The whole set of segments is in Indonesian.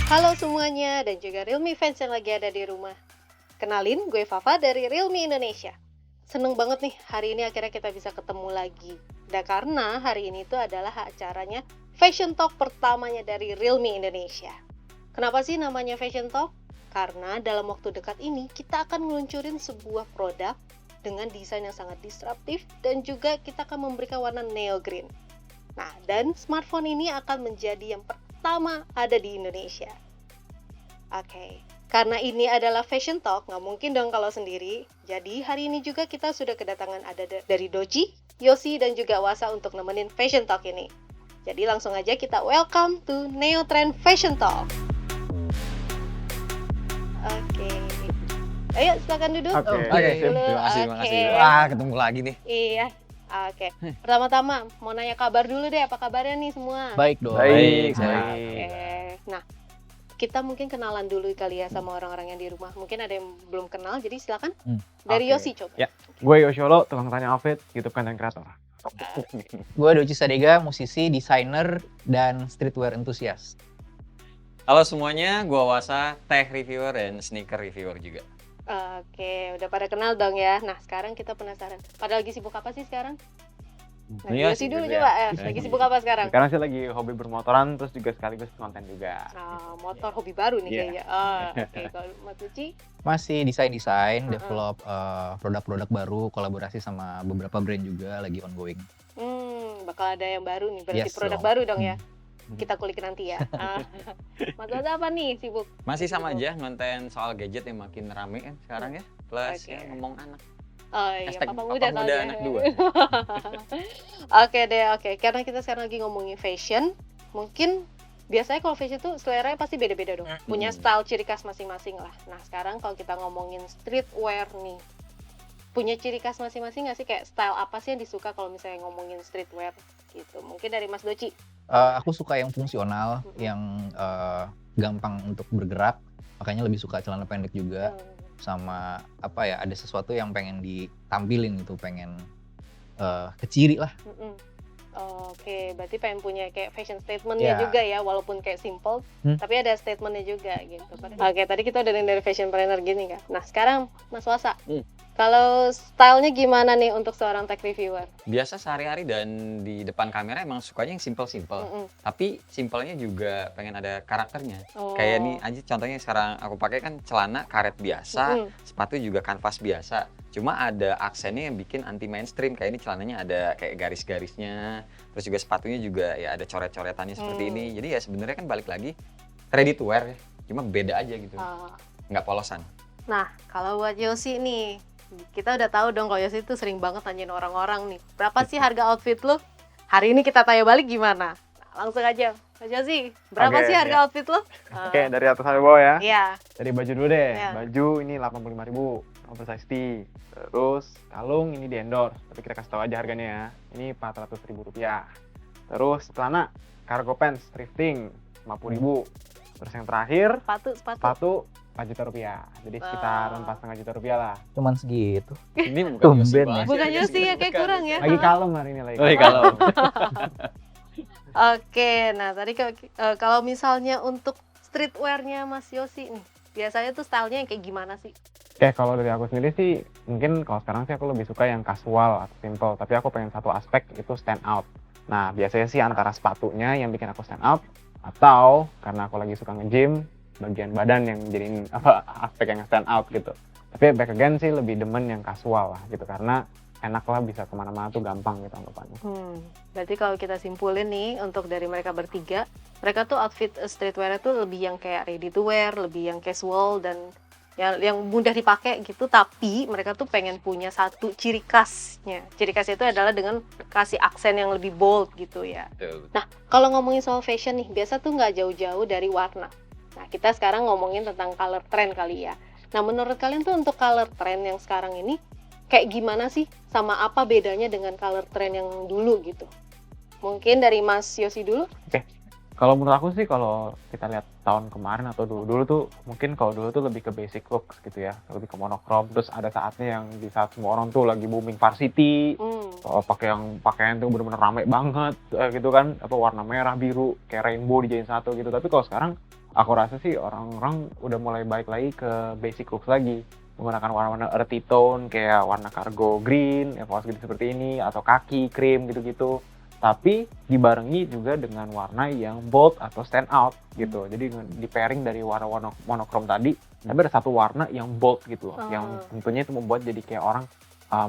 Halo semuanya dan juga Realme fans yang lagi ada di rumah. Kenalin, gue Fafa dari Realme Indonesia. Seneng banget nih, hari ini akhirnya kita bisa ketemu lagi. Dan karena hari ini tuh adalah acaranya Fashion Talk pertamanya dari Realme Indonesia. Kenapa sih namanya Fashion Talk? Karena dalam waktu dekat ini kita akan meluncurin sebuah produk dengan desain yang sangat disruptif dan juga kita akan memberikan warna neo green. Nah, dan smartphone ini akan menjadi yang pertama ada di Indonesia. Oke, karena ini adalah Fashion Talk, nggak mungkin dong kalau sendiri. Jadi hari ini juga kita sudah kedatangan ada dari Doji, Yosi, dan juga Wasa untuk nemenin Fashion Talk ini. Jadi langsung aja kita welcome to Neo Trend Fashion Talk. Oke, ayo silakan duduk. Oke, Dulu. terima kasih. Oke. Wah, ketemu lagi nih. Iya. Oke, pertama-tama mau nanya kabar dulu deh, apa kabarnya nih semua? Baik dong. Baik. Oke. Nah, kita mungkin kenalan dulu kali ya sama orang-orang yang di rumah. Mungkin ada yang belum kenal, jadi silakan. Dari Oke. Yosi coba. Ya. Gue Yosholo, tukang tanya outfit, YouTube content creator. Gue Doji Sadega, musisi, desainer, dan streetwear enthusiast. Halo semuanya, gua Wasa, tech reviewer dan sneaker reviewer juga. Oke, udah pada kenal dong ya. Nah, sekarang kita penasaran. Pada lagi sibuk apa sih sekarang? Nah, Iya Yosi sih, dulu ya. coba. Lagi sibuk apa sekarang? Sekarang sih lagi hobi bermotoran, terus juga sekaligus konten juga. Motor hobi baru nih Iya. kayaknya. Oke, kalau Mas Uci? Masih desain-desain, Uh-uh. develop produk-produk baru, kolaborasi sama beberapa brand juga lagi ongoing. Bakal ada yang baru nih, berarti Yes, produk dong. baru dong ya. Kita kulik nanti ya. Mas Wasa apa nih sibuk? Masih sama aja konten soal gadget yang makin rame kan sekarang ya. Plus Oke. ya ngomong anak. Oh iya, Hashtag papa papa muda muda soalnya. anak dua. Oke deh, oke. Karena kita sekarang lagi ngomongin fashion, mungkin biasanya kalau fashion tuh seleranya pasti beda-beda dong. Punya style ciri khas masing-masing lah. Nah, sekarang kalau kita ngomongin streetwear nih, punya ciri khas masing-masing nggak sih? Kayak style apa sih yang disuka kalau misalnya ngomongin streetwear gitu? Mungkin dari Mas Doci. Aku suka yang fungsional, yang gampang untuk bergerak, makanya lebih suka celana pendek juga. Sama apa ya, ada sesuatu yang pengen ditampilin gitu, pengen keciri lah. Oke, berarti pengen punya kayak fashion statement-nya Ya. juga ya, walaupun kayak simple, tapi ada statement-nya juga gitu. Oke, tadi kita udah dari fashion planner gini kan. Nah, sekarang Mas Wasa, kalau stylenya gimana nih untuk seorang tech reviewer? Biasa sehari-hari dan di depan kamera emang sukanya yang simple-simple. Tapi simpelnya juga pengen ada karakternya. Oh. Kayak nih aja contohnya sekarang aku pakai kan celana karet biasa, sepatu juga kanvas biasa. Cuma ada aksennya yang bikin anti mainstream. Kayak ini celananya ada kayak garis-garisnya, terus juga sepatunya juga ya ada coret-coretannya seperti ini. Jadi ya sebenarnya kan balik lagi ready to wear ya. Cuma beda aja gitu. Nggak polosan. Nah, kalau buat Yosi nih, kita udah tahu dong kalau Yosi itu sering banget tanyain orang-orang nih, berapa sih harga outfit lu? Hari ini kita tanya balik gimana? Nah, langsung aja, Mas Yosi, berapa Oke, sih harga ya. outfit lu? Oke, dari atas sampai bawah ya. Iya. Dari baju dulu deh. Iya. Baju ini 85.000, oversize tee. Terus kalung ini di endorse, tapi kita kasih tahu aja harganya ya. Ini Rp400.000. Terus celana cargo pants thrifting 50.000. Terus yang terakhir sepatu Rp4 juta. Jadi sekitar Rp4,5 juta lah. Cuman segitu. Ini Tumben Yosi ya. banget. Bukan Yosi ya, kayak kurang ya. Lagi kalem hari ini lagi. Oh, iya, kalau Oke, nah tadi kalau misalnya untuk streetwear-nya Mas Yosi nih, biasanya tuh stylenya yang kayak gimana sih? Oke, kalau dari aku sendiri sih, mungkin kalau sekarang sih aku lebih suka yang casual atau simple. Tapi aku pengen satu aspek itu stand out. Nah, biasanya sih antara sepatunya yang bikin aku stand out, atau karena aku lagi suka nge-gym, bagian badan yang jadiin aspek yang stand out gitu. Tapi back again sih lebih demen yang casual lah gitu, karena enak lah bisa kemana-mana tuh gampang gitu anggapannya. Berarti kalau kita simpulin nih, untuk dari mereka bertiga, mereka tuh outfit streetwear tuh lebih yang kayak ready to wear, lebih yang casual dan yang mudah dipakai gitu, tapi mereka tuh pengen punya satu ciri khasnya. Ciri khasnya itu adalah dengan kasih aksen yang lebih bold gitu ya. Nah, kalau ngomongin soal fashion nih, biasa tuh nggak jauh-jauh dari warna. Nah, kita sekarang ngomongin tentang color trend kali ya. Nah, menurut kalian tuh untuk color trend yang sekarang ini, kayak gimana sih? Sama apa bedanya dengan color trend yang dulu gitu? Mungkin dari Mas Yosi dulu? Kalau menurut aku sih, kalau kita lihat tahun kemarin atau dulu tuh, mungkin kalau dulu tuh lebih ke basic looks gitu ya, lebih ke monokrom. Terus ada saatnya yang di saat semua orang tuh lagi booming varsity, pakai yang pakaian tuh bener-bener rame banget gitu kan, apa warna merah biru kayak rainbow dijadiin satu gitu. Tapi kalau sekarang aku rasa sih orang-orang udah mulai balik lagi ke basic looks lagi, menggunakan warna-warna earthy tone kayak warna cargo green, EVOS gitu seperti ini, atau kaki, cream gitu-gitu. Tapi dibarengi juga dengan warna yang bold atau stand out gitu. Jadi di pairing dari warna-warna monokrom tadi, tapi ada satu warna yang bold gitu loh, yang tentunya itu membuat jadi kayak orang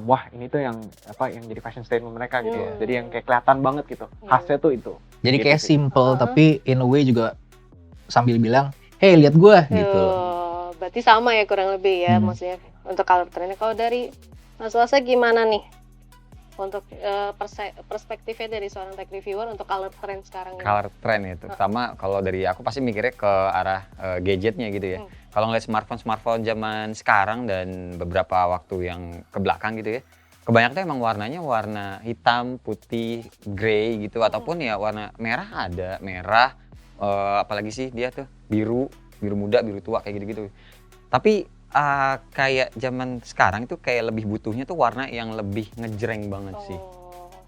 wah ini tuh yang jadi fashion statement mereka gitu. Jadi yang kayak kelihatan banget gitu. Khasnya tuh itu. Jadi Gitu kayak sih. simple tapi in a way juga sambil bilang, hey lihat gua gitu. Oh, berarti sama ya kurang lebih ya, maksudnya untuk color trendnya. Kalau dari Mas Wasa gimana nih? Untuk perspektifnya dari seorang tech reviewer untuk color trend sekarang ini. Color trend itu, pertama kalau dari aku pasti mikirnya ke arah gadgetnya gitu ya. Kalau ngeliat smartphone zaman sekarang dan beberapa waktu yang kebelakang gitu ya, kebanyakan tuh emang warnanya warna hitam, putih, grey gitu, ataupun ya warna merah ada, merah, apalagi sih dia tuh biru muda, biru tua kayak gitu-gitu. Tapi kayak zaman sekarang itu kayak lebih butuhnya tuh warna yang lebih ngejreng banget sih.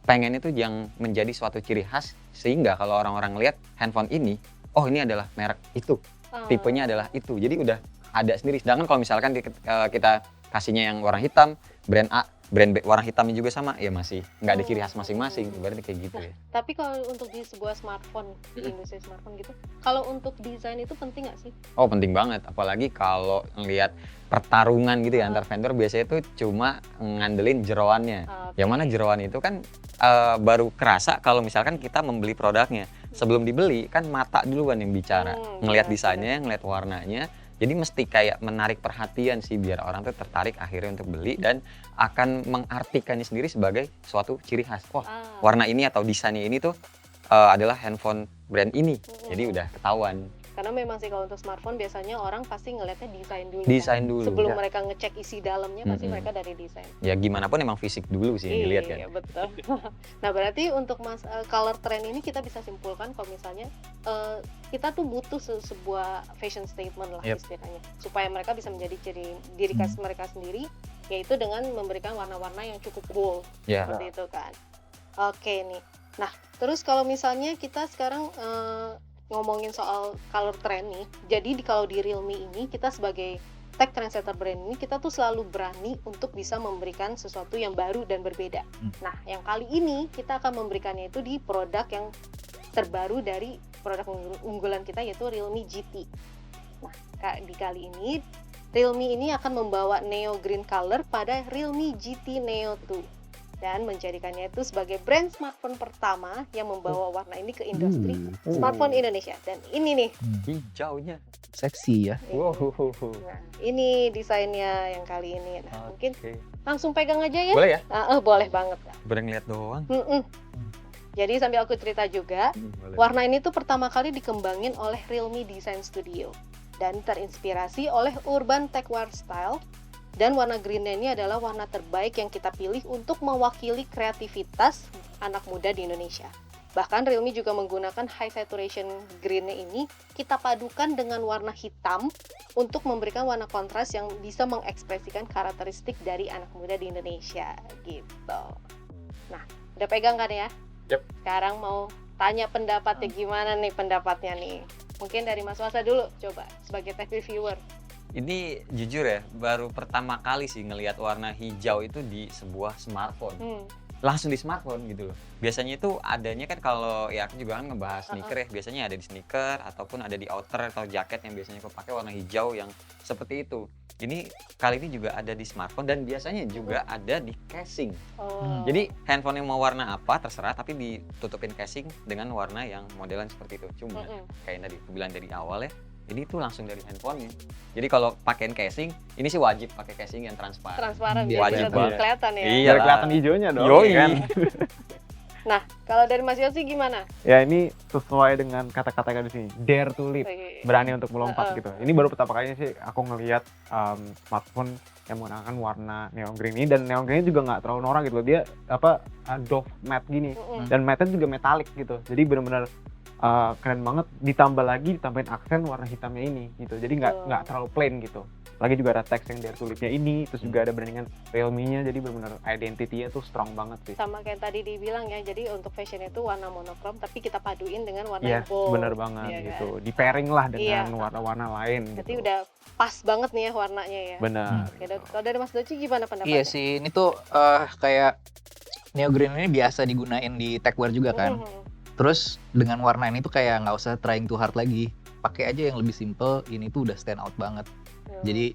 Pengen itu yang menjadi suatu ciri khas sehingga kalau orang-orang lihat handphone ini, oh ini adalah merek itu, tipenya adalah itu. Jadi udah ada sendiri. Sedangkan kalau misalkan kita kasihnya yang warna hitam, brand A, brand B warna hitamnya juga sama, ya masih nggak ada ciri khas masing-masing. Berarti kayak gitu ya. Tapi kalau untuk di sebuah smartphone, di industri smartphone gitu, kalau untuk desain itu penting nggak sih? Oh penting banget, apalagi kalau ngelihat pertarungan gitu ya antar vendor, biasanya itu cuma ngandelin jeroannya. Yang mana jeroan itu kan baru kerasa kalau misalkan kita membeli produknya. Sebelum dibeli kan mata duluan yang bicara, ngelihat desainnya, ngelihat warnanya. Jadi mesti kayak menarik perhatian sih biar orang tuh tertarik akhirnya untuk beli dan akan mengartikannya sendiri sebagai suatu ciri khas. Wah, warna ini atau desainnya ini tuh adalah handphone brand ini. Jadi udah ketahuan. Karena memang sih kalau untuk smartphone biasanya orang pasti ngelihatnya desain dulu. Desain dulu. Sebelum mereka ngecek isi dalamnya pasti mereka dari desain. Ya gimana pun emang fisik dulu sih yang dilihat kan. Iya betul. Nah berarti untuk color trend ini kita bisa simpulkan kalau misalnya kita tuh butuh sebuah fashion statement lah istilahnya, supaya mereka bisa menjadi diri khas mereka sendiri, yaitu dengan memberikan warna-warna yang cukup bold seperti itu kan. Oke nih. Nah terus kalau misalnya kita sekarang ngomongin soal color trend nih, jadi kalau di Realme ini kita sebagai tech trendsetter brand ini kita tuh selalu berani untuk bisa memberikan sesuatu yang baru dan berbeda. Nah, yang kali ini kita akan memberikannya itu di produk yang terbaru dari produk unggulan kita yaitu Realme GT. Nah, di kali ini Realme ini akan membawa Neo Green Color pada Realme GT Neo 2 dan menjadikannya itu sebagai brand smartphone pertama yang membawa warna ini ke industri smartphone Indonesia. Dan ini nih hijaunya seksi ya. Wow. Nah, ini desainnya yang kali ini. Nah, mungkin langsung pegang aja ya. Boleh ya? Boleh banget. Boleh ngeliat doang. Jadi sambil aku cerita juga, warna ini tuh pertama kali dikembangin oleh Realme Design Studio dan terinspirasi oleh Urban Techwear Style. Dan warna greennya ini adalah warna terbaik yang kita pilih untuk mewakili kreativitas anak muda di Indonesia. Bahkan Realme juga menggunakan high saturation greennya ini kita padukan dengan warna hitam untuk memberikan warna kontras yang bisa mengekspresikan karakteristik dari anak muda di Indonesia gitu. Nah, udah pegang kan ya? Yep. Sekarang mau tanya pendapatnya gimana nih pendapatnya nih? Mungkin dari Mas Wasa dulu coba sebagai tech reviewer. Ini jujur ya, baru pertama kali sih ngelihat warna hijau itu di sebuah smartphone. Langsung di smartphone gitu loh. Biasanya itu adanya kan kalau ya aku juga kan ngebahas sneaker ya, biasanya ada di sneaker ataupun ada di outer atau jaket yang biasanya aku pakai warna hijau yang seperti itu. Ini kali ini juga ada di smartphone dan biasanya juga ada di casing. Jadi handphone yang mau warna apa terserah, tapi ditutupin casing dengan warna yang modelan seperti itu. Cuma kayak tadi aku bilang dari awal ya, ini tuh langsung dari handphonenya. Jadi kalau pakein casing, ini sih wajib pakai casing yang transparan. Transparan Biar biar wajib banget. kelihatan ya. Iya. Biar kelihatan hijaunya dong. Yoi. Kan? Nah, kalau dari Mas Yosi gimana? Ya ini sesuai dengan kata-kata yang ada di sini. Dare to leap. Berani untuk melompat gitu. Ini baru pertama kalinya sih aku ngelihat smartphone yang menggunakan warna neon green ini, dan neon green juga nggak terlalu norak gitu loh. Dia doff matte gini, dan matte juga metalik gitu. Jadi benar-benar keren banget. Ditambahin aksen warna hitamnya ini gitu. Jadi nggak terlalu plain gitu. Lagi juga ada teks yang dari tulipnya ini, terus juga ada brandingan Realme-nya, jadi benar-benar identity-nya tuh strong banget sih. Sama kayak tadi dibilang ya, jadi untuk fashion itu warna monokrom tapi kita paduin dengan warna Yes, yang bold. bener banget Iya gitu. kan? Di pairing lah dengan Iya. warna-warna lain Berarti gitu. udah pas banget nih ya warnanya ya. Benar. Oke, kalau dari Mas Doci gimana pendapatnya? Iya sih, ini tuh kayak Neo Green ini biasa digunain di techwear juga kan. Terus dengan warna ini tuh kayak nggak usah trying too hard lagi. Pakai aja yang lebih simple, ini tuh udah stand out banget. Jadi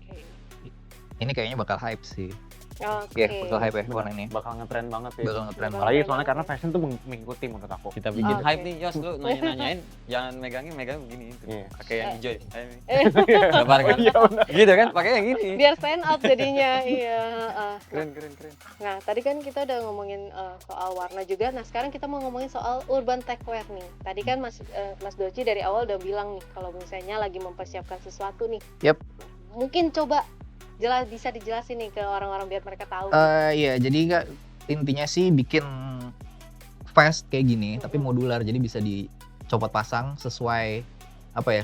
ini kayaknya bakal hype sih. Oke. Iya, bakal hype ya warna ini. Bakal ngetren banget ya. Bakal ngetren Bakal banget. Apalagi Keren soalnya karena banget. fashion tuh mengikuti menurut aku. Kita bikin Oke. hype nih, Yos, lu nanya-nanyain jangan megang begini gitu. Iya. Pakai yang hijau ya. Eh, Lebar kan? Iya benar. Gitu kan, pakai yang gini. biar stand out jadinya. Iya, heeh. Keren. Nah, tadi kan kita udah ngomongin soal warna juga. Nah, sekarang kita mau ngomongin soal urban techwear nih. Tadi kan Mas Doci dari awal udah bilang nih kalau misalnya lagi mempersiapkan sesuatu nih. Yep. Mungkin coba bisa dijelasin nih ke orang-orang biar mereka tahu. Iya, jadi nggak, intinya sih bikin fast kayak gini, tapi modular, jadi bisa dicopot pasang sesuai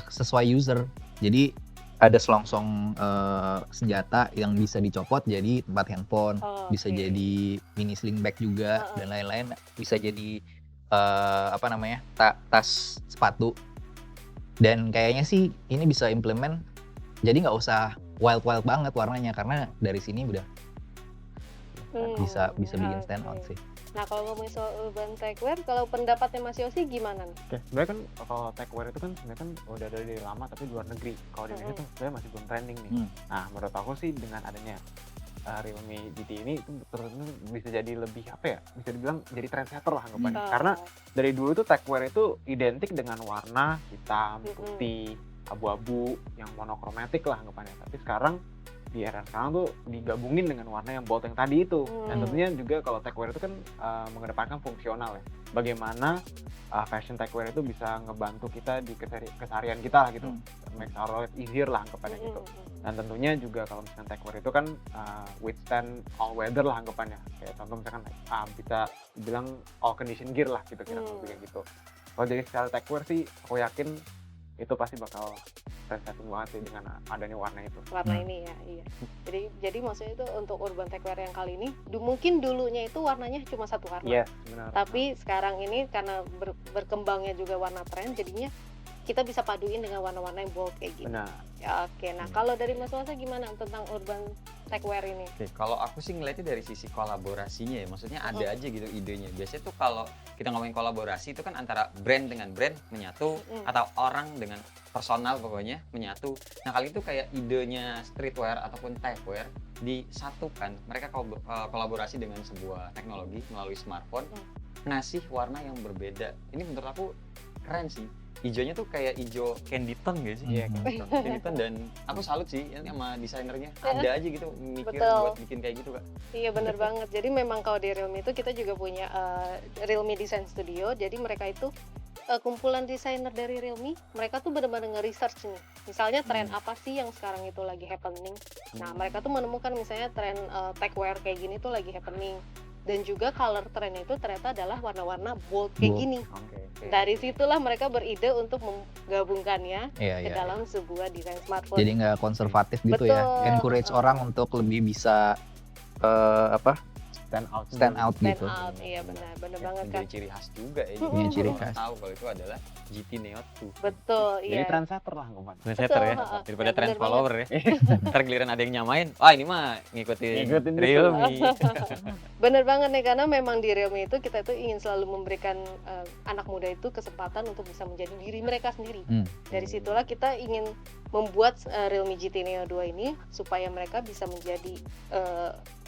sesuai user. Jadi ada selongsong senjata yang bisa dicopot jadi tempat handphone, Oh, bisa oke. jadi mini sling bag juga Heeh. dan lain-lain, bisa jadi tas sepatu. Dan kayaknya sih ini bisa implement, jadi nggak usah wild banget warnanya, karena dari sini udah bisa bikin stand out Oke. sih. Nah, kalau ngomongin soal urban techwear, kalau pendapatnya Mas Yosi gimana nih? Oke, sebenarnya kan kalau techwear itu kan sebenarnya kan udah dari lama tapi di luar negeri. Kalau di Indonesia tuh sebenarnya masih belum trending nih. Nah, menurut aku sih dengan adanya Realme GT ini itu betul-betul bisa jadi lebih bisa dibilang jadi trendsetter lah anggapannya. Oh. Karena dari dulu tuh techwear itu identik dengan warna hitam, Mm-mm. putih, abu-abu, yang monokromatik lah anggapannya. Tapi sekarang di era sekarang tuh digabungin dengan warna yang bold yang tadi itu. Dan tentunya juga kalau techwear itu kan mengedepankan fungsional ya. Bagaimana fashion techwear itu bisa ngebantu kita di keseharian kita lah gitu. Make our life easier lah anggapannya gitu. Dan tentunya juga kalau misalkan techwear itu kan withstand all weather lah anggapannya. Kayak contoh misalkan bisa dibilang all condition gear lah gitu kira-kira kayak gitu. Kalau dari secara techwear sih aku yakin itu pasti bakal trendsetting banget sih dengan adanya warna itu. Warna ini ya, iya. Jadi maksudnya itu untuk urban techwear yang kali ini, mungkin dulunya itu warnanya cuma satu warna. Yes, benar. Tapi sekarang ini karena berkembangnya juga warna tren, jadinya kita bisa paduin dengan warna-warna yang bold kayak gitu. Benar. Ya, oke. Nah, kalau dari Mas Wasa gimana tentang urban techwear ini? Oke, kalau aku sih ngeliatnya dari sisi kolaborasinya ya, maksudnya ada aja gitu idenya. Biasanya tuh kalau kita ngomongin kolaborasi itu kan antara brand dengan brand menyatu, atau orang dengan personal pokoknya menyatu. Nah, kali itu kayak idenya streetwear ataupun techwear disatukan. Mereka kolaborasi dengan sebuah teknologi melalui smartphone, ngasih warna yang berbeda. Ini menurut aku keren sih. Ijonya tuh kayak ijo candy tone gak sih? Iya, Candy tone, dan aku salut sih ini sama desainernya. Ada aja gitu mikir Betul. buat bikin kayak gitu, Kak. Iya, bener banget. Jadi memang kalau di Realme itu kita juga punya Realme Design Studio. Jadi mereka itu kumpulan desainer dari Realme. Mereka tuh benar-benar nge-research nih. Misalnya tren apa sih yang sekarang itu lagi happening. Nah, mereka tuh menemukan misalnya tren techwear kayak gini tuh lagi happening. Dan juga color trend itu ternyata adalah warna-warna bold kayak Bold. gini. Oke. Dari situlah mereka beride untuk menggabungkannya ke Iya. dalam sebuah desain smartphone. Jadi nggak konservatif gitu ya. Betul. Encourage orang untuk lebih bisa Stand out. stand out stand gitu. out, iya benar banget kan. Menjadi ciri khas juga ya. Iya, ciri Orang khas. tahu kalau itu adalah GT Neo 2. Betul, Jadi iya. trendsetter lah anggapannya. Trendsetter ya, Betul, daripada ya, trend bener follower ya. Ntar giliran ada yang nyamain, wah ini mah ngikutin Ngikutin betul. Realme. Bener banget nih, karena memang di Realme itu kita itu ingin selalu memberikan anak muda itu kesempatan untuk bisa menjadi diri mereka sendiri. Dari situlah kita ingin membuat Realme GT Neo 2 ini supaya mereka bisa menjadi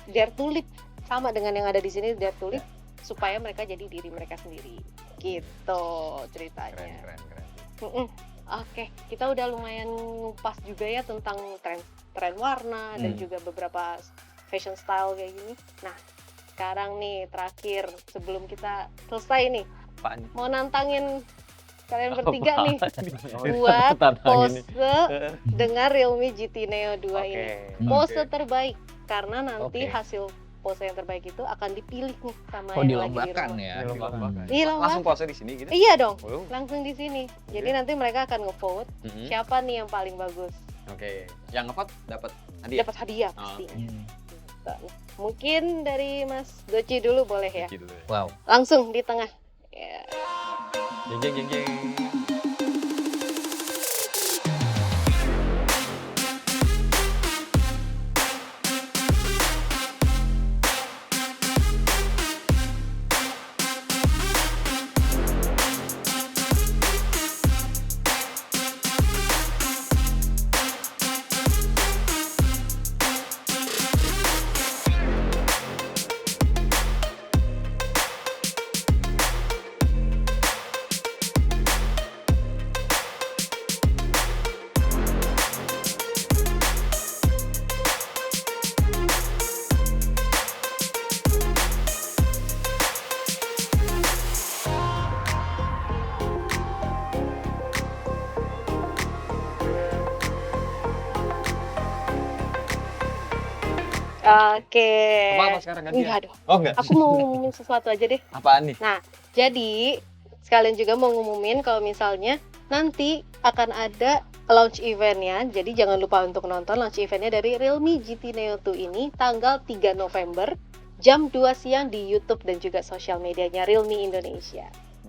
their tulip, sama dengan yang ada di sini their tulip, supaya mereka jadi diri mereka sendiri. Gitu ceritanya. Keren. Oke, kita udah lumayan ngupas juga ya tentang tren warna dan juga beberapa fashion style kayak gini. Nah, sekarang nih terakhir sebelum kita selesai nih, Apaan? mau nantangin kalian bertiga nih Oh, buat Tantangan ini. pose dengan Realme GT Neo 2 ini. Oke. Pose terbaik, karena nanti Oke. hasil pose yang terbaik itu akan dipilih nih sama Oh, yang lagi di dilombakan rumah. ya. Dilombakan. Iya, Langsung pose di sini gitu. Iya dong, Oh, langsung di sini. Jadi Oke. nanti mereka akan nge-vote mhm. siapa nih yang paling bagus. Oke. Yang ngevote dapat Hadiah. dapat hadiah Oh, pastinya. Hmm. Nah, mungkin dari Mas Doci dulu boleh ya. Gitu dulu. Wow. Langsung di tengah. Ya. Jeng jeng jeng jeng. Oke. Apa sekarang gantian? Enggak dong. Oh enggak. Aku mau ngumumin sesuatu aja deh. Apaan nih? Jadi, sekalian juga mau ngumumin kalau misalnya nanti akan ada launch eventnya. Jadi jangan lupa untuk nonton launch eventnya dari Realme GT Neo 2 ini tanggal 3 November jam 2 siang di YouTube dan juga sosial medianya Realme Indonesia.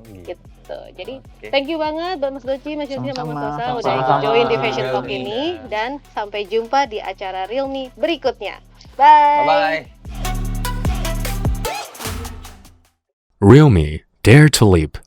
Gitu. Jadi Oke. thank you banget buat Mas Doci, Mas Yusi, sama Mas Sama-sama. Tosa udah Sama-sama. ikut join di Fashion Talk Realme. ini dan sampai jumpa di acara Realme berikutnya. Bye. Bye-bye. Realme, dare to leap.